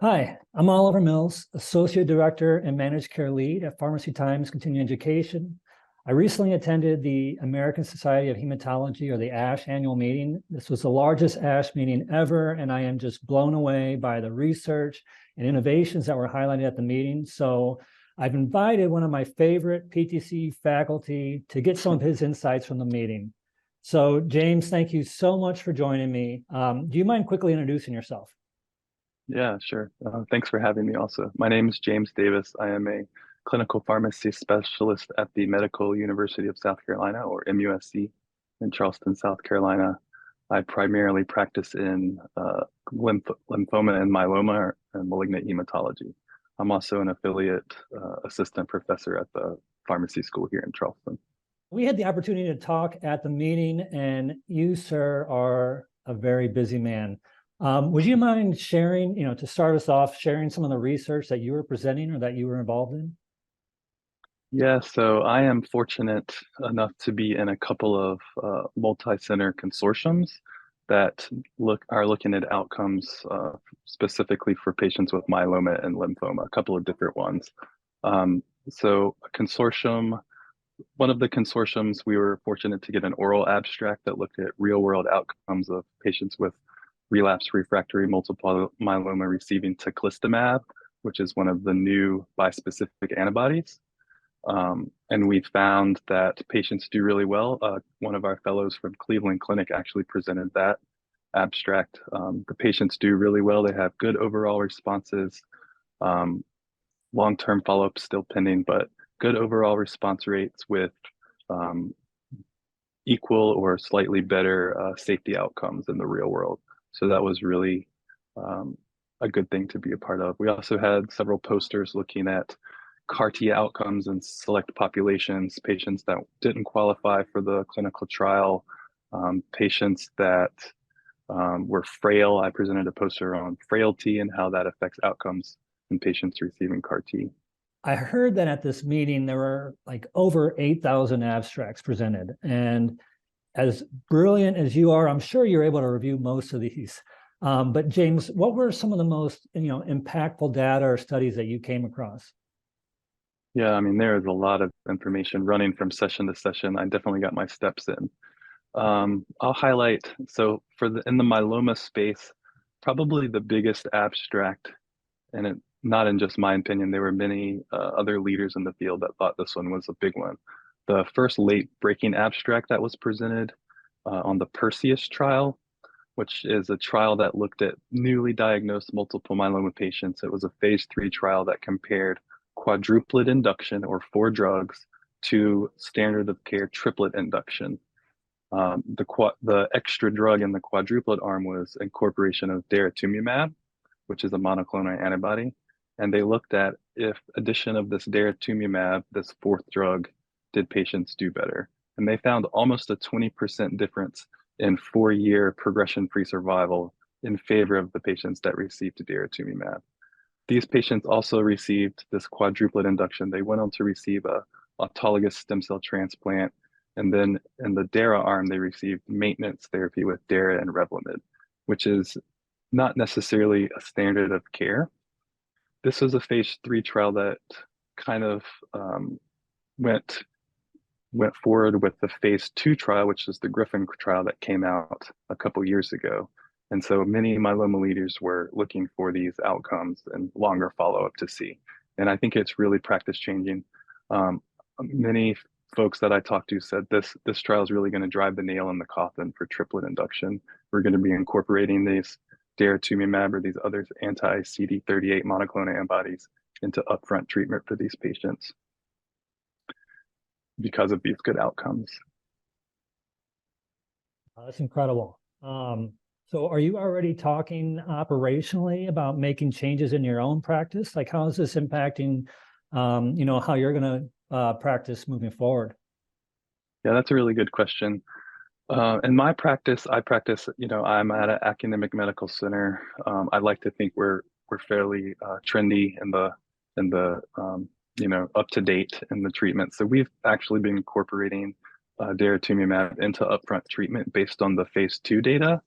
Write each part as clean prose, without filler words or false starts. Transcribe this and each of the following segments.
Hi, I'm Oliver Mills, Associate Director and Managed Care Lead at Pharmacy Times Continuing Education. I recently attended the American Society of Hematology, or the ASH annual meeting. This was the largest ASH meeting ever, and I am just blown away by the research and innovations that were highlighted at the meeting. So I've invited one of my favorite PTC faculty to get some of his insights from the meeting. So James, thank you so much for joining me. Do you mind quickly introducing yourself? Yeah, sure. Thanks for having me also. My name is James Davis. I am a clinical pharmacy specialist at the Medical University of South Carolina, or MUSC, in Charleston, South Carolina. I primarily practice in lymphoma and myeloma and malignant hematology. I'm also an affiliate assistant professor at the pharmacy school here in Charleston. We had the opportunity to talk at the meeting, and you, sir, are a very busy man. Would you mind sharing, to start us off, sharing some of the research that you were presenting or that you were involved in? Yeah, so I am fortunate enough to be in a couple of multi-center consortiums that are looking at outcomes specifically for patients with myeloma and lymphoma, a couple of different ones. So a consortium, one of the consortiums, we were fortunate to get an oral abstract that looked at real-world outcomes of patients with relapsed refractory multiple myeloma receiving teclistamab, which is one of the new bispecific antibodies. And we found that patients do really well. One of our fellows from Cleveland Clinic actually presented that abstract. The patients do really well. They have good overall responses. Um, Long-term follow-up still pending, but good overall response rates with um, equal or slightly better safety outcomes in the real world. So that was really um, a good thing to be a part of. We also had several posters looking at CAR-T outcomes in select populations, patients that didn't qualify for the clinical trial, patients that were frail. I presented a poster on frailty and how that affects outcomes in patients receiving CAR-T. I heard that at this meeting, there were like over 8,000 abstracts presented. And as brilliant as you are, I'm sure you're able to review most of these. But James, what were some of the most, impactful data or studies that you came across? Yeah, I mean, there is a lot of information running from session to session. I definitely got my steps in. I'll highlight, so in the myeloma space, probably the biggest abstract, and not in just my opinion, there were many other leaders in the field that thought this one was a big one. The first late breaking abstract that was presented on the Perseus trial, which is a trial that looked at newly diagnosed multiple myeloma patients. It was a phase 3 trial that compared quadruplet induction, or 4 drugs, to standard of care triplet induction. The extra drug in the quadruplet arm was incorporation of daratumumab, which is a monoclonal antibody. And they looked at if addition of this daratumumab, this fourth drug, did patients do better. And they found almost a 20% difference in 4-year progression-free survival in favor of the patients that received daratumumab. These patients also received this quadruplet induction. They went on to receive a autologous stem cell transplant, and then in the DARA arm, they received maintenance therapy with DARA and Revlimid, which is not necessarily a standard of care. This was a phase 3 trial that kind of went forward with the phase 2 trial, which is the Griffin trial that came out a couple years ago. And so many myeloma leaders were looking for these outcomes and longer follow-up to see. And I think it's really practice changing. Many folks that I talked to said this trial is really going to drive the nail in the coffin for triplet induction. We're going to be incorporating these daratumumab or these other anti-CD38 monoclonal antibodies into upfront treatment for these patients because of these good outcomes. That's incredible. So are you already talking operationally about making changes in your own practice? Like how is this impacting, how you're going to practice moving forward? Yeah, that's a really good question. In my practice, I'm at an academic medical center. I like to think we're fairly trendy in the up to date in the treatment. So we've actually been incorporating daratumumab into upfront treatment based on the phase 2 data.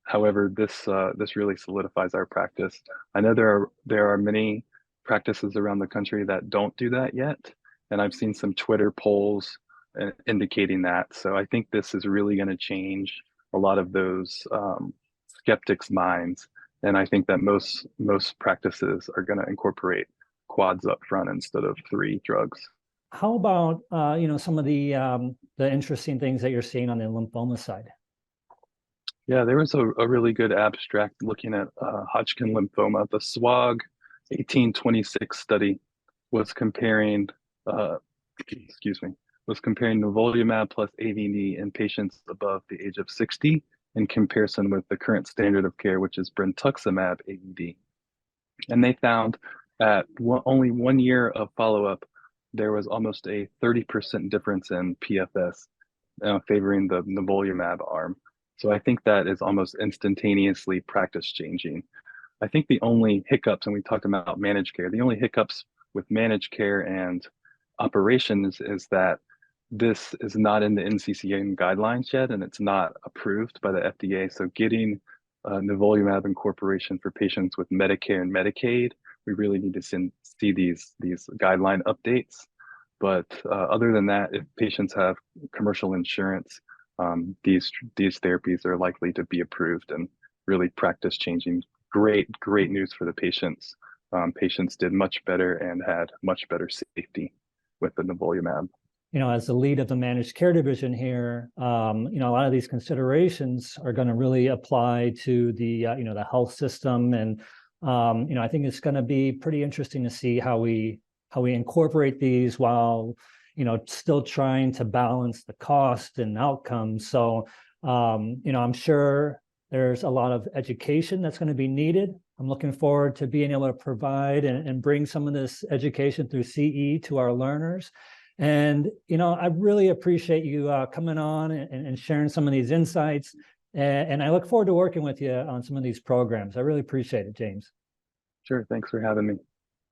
However, this really solidifies our practice. I know there are many practices around the country that don't do that yet, and I've seen some Twitter polls indicating that. So I think this is really going to change a lot of those skeptics' minds, and I think that most practices are going to incorporate quads up front instead of 3 drugs. How about some of the interesting things that you're seeing on the lymphoma side? Yeah, there was a really good abstract looking at Hodgkin lymphoma. The SWOG 1826 study was comparing, uh, excuse me, was comparing nivolumab plus AVD in patients above the age of 60 in comparison with the current standard of care, which is brentuximab AVD. And they found at only 1 year of follow-up, there was almost a 30% difference in PFS favoring the nivolumab arm. So I think that is almost instantaneously practice changing. I think the only hiccups, and we talked about managed care, the only hiccups with managed care and operations is that this is not in the NCCN guidelines yet, and it's not approved by the FDA. So getting nivolumab incorporation for patients with Medicare and Medicaid, we really need to see these guideline updates. But other than that, if patients have commercial insurance, these therapies are likely to be approved and really practice changing. Great news for the patients. Patients did much better and had much better safety with the nivolumab. As the lead of the managed care division here, a lot of these considerations are going to really apply to the health system, and I think it's going to be pretty interesting to see how we incorporate these while still trying to balance the cost and outcomes. So I'm sure there's a lot of education that's going to be needed. I'm looking forward to being able to provide and bring some of this education through CE to our learners. And I really appreciate you coming on and sharing some of these insights. And I look forward to working with you on some of these programs. I really appreciate it, James. Sure, thanks for having me.